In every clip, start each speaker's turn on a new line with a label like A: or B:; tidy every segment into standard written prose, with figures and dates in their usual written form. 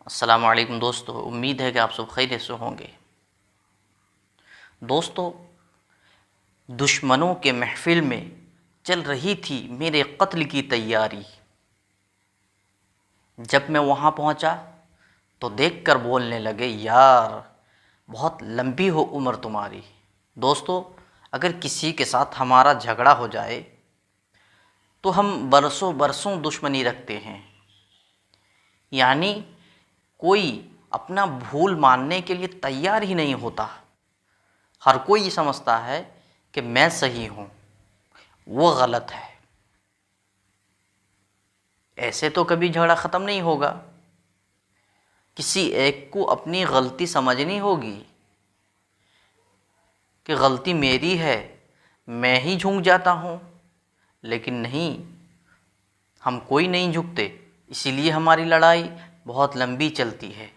A: अस्सलाम वालेकुम दोस्तों, उम्मीद है कि आप सब खैरियत से होंगे। दोस्तों, दुश्मनों के महफिल में चल रही थी मेरे कत्ल की तैयारी। जब मैं वहाँ पहुँचा तो देखकर बोलने लगे, यार बहुत लंबी हो उम्र तुम्हारी। दोस्तों, अगर किसी के साथ हमारा झगड़ा हो जाए तो हम बरसों बरसों दुश्मनी रखते हैं। यानी कोई अपना भूल मानने के लिए तैयार ही नहीं होता। हर कोई ये समझता है कि मैं सही हूँ, वो गलत है। ऐसे तो कभी झगड़ा ख़त्म नहीं होगा। किसी एक को अपनी गलती समझनी होगी कि गलती मेरी है, मैं ही झुक जाता हूँ। लेकिन नहीं, हम कोई नहीं झुकते, इसीलिए हमारी लड़ाई बहुत लंबी चलती है,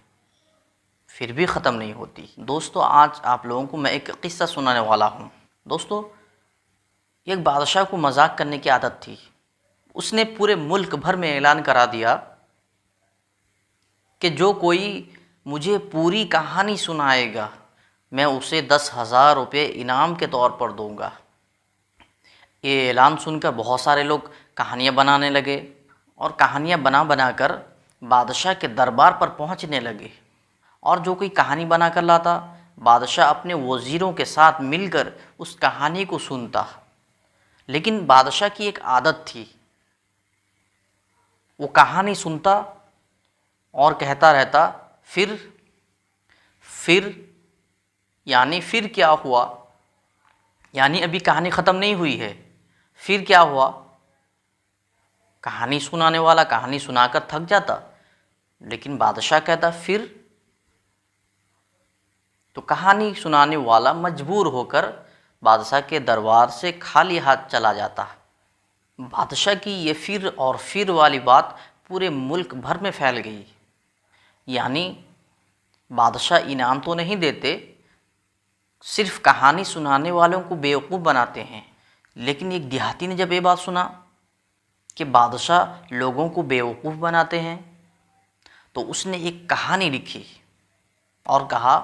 A: फिर भी ख़त्म नहीं होती। दोस्तों, आज आप लोगों को मैं एक किस्सा सुनाने वाला हूँ। दोस्तों, एक बादशाह को मजाक करने की आदत थी। उसने पूरे मुल्क भर में ऐलान करा दिया कि जो कोई मुझे पूरी कहानी सुनाएगा, मैं उसे 10,000 रुपये इनाम के तौर पर दूंगा। ये ऐलान सुनकर बहुत सारे लोग कहानियाँ बनाने लगे और कहानियाँ बना बना कर बादशाह के दरबार पर पहुँचने लगे। और जो कोई कहानी बना कर लाता, बादशाह अपने वज़ीरों के साथ मिलकर उस कहानी को सुनता। लेकिन बादशाह की एक आदत थी, वो कहानी सुनता और कहता रहता, फिर यानी फिर क्या हुआ, यानी अभी कहानी ख़त्म नहीं हुई है, फिर क्या हुआ। कहानी सुनाने वाला कहानी सुनाकर थक जाता, लेकिन बादशाह कहता फिर। तो कहानी सुनाने वाला मजबूर होकर बादशाह के दरबार से खाली हाथ चला जाता। बादशाह की ये फिर और फिर वाली बात पूरे मुल्क भर में फैल गई। यानी बादशाह इनाम तो नहीं देते, सिर्फ कहानी सुनाने वालों को बेवकूफ़ बनाते हैं। लेकिन एक देहाती ने जब ये बात सुना कि बादशाह लोगों को बेवकूफ़ बनाते हैं, तो उसने एक कहानी लिखी और कहा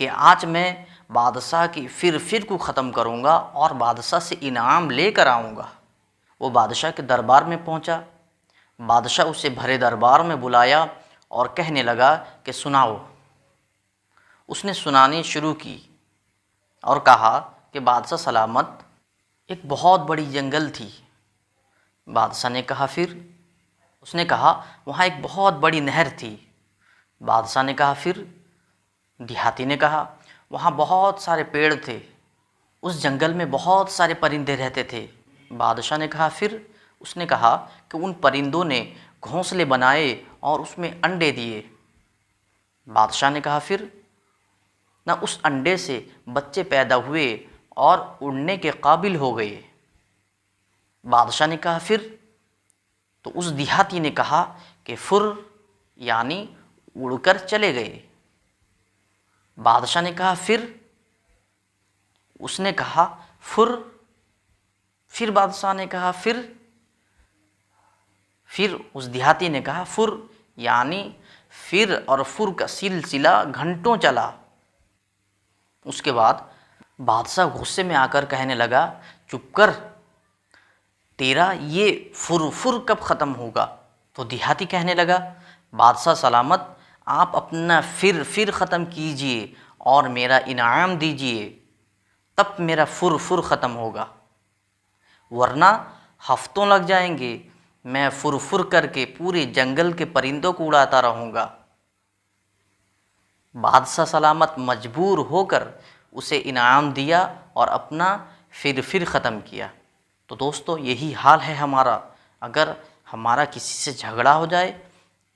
A: कि आज मैं बादशाह की फिर को ख़त्म करूँगा और बादशाह से इनाम लेकर आऊँगा। वो बादशाह के दरबार में पहुँचा। बादशाह उसे भरे दरबार में बुलाया और कहने लगा कि सुनाओ। उसने सुनानी शुरू की और कहा कि बादशाह सलामत, एक बहुत बड़ी जंगल थी। बादशाह ने कहा फिर। उसने कहा वहाँ एक बहुत बड़ी नहर थी। बादशाह ने कहा फिर। देहाती ने कहा वहाँ बहुत सारे पेड़ थे, उस जंगल में बहुत सारे परिंदे रहते थे। बादशाह ने कहा फिर। उसने कहा कि उन परिंदों ने घोंसले बनाए और उसमें अंडे दिए। बादशाह ने कहा फिर। ना उस अंडे से बच्चे पैदा हुए और उड़ने के काबिल हो गए। बादशाह ने कहा फिर। तो उस देहाती ने कहा कि फुर, यानी उड़कर चले गए। बादशाह ने कहा फिर। उसने कहा फुर। फिर बादशाह ने कहा फिर उस देहाती ने कहा फुर, यानी फिर और फुर का सिलसिला घंटों चला। उसके बाद बादशाह गुस्से में आकर कहने लगा, चुप कर, तेरा ये फुर कब ख़त्म होगा। तो देहाती कहने लगा, बादशाह सलामत, आप अपना फिर ख़त्म कीजिए और मेरा इनाम दीजिए, तब मेरा फुर ख़त्म होगा, वरना हफ्तों लग जाएंगे। मैं फुर करके पूरे जंगल के परिंदों को उड़ाता रहूँगा। बादशाह सलामत मजबूर होकर उसे इनाम दिया और अपना फिर ख़त्म किया। तो दोस्तों, यही हाल है हमारा। अगर हमारा किसी से झगड़ा हो जाए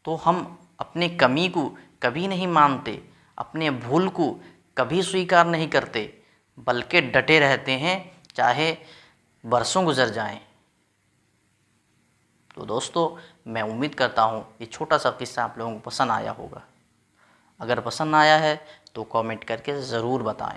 A: तो हम अपने कमी को कभी नहीं मानते, अपने भूल को कभी स्वीकार नहीं करते, बल्कि डटे रहते हैं, चाहे बरसों गुजर जाएं। तो दोस्तों, मैं उम्मीद करता हूँ ये छोटा सा किस्सा आप लोगों को पसंद आया होगा। अगर पसंद आया है तो कमेंट करके ज़रूर बताएं।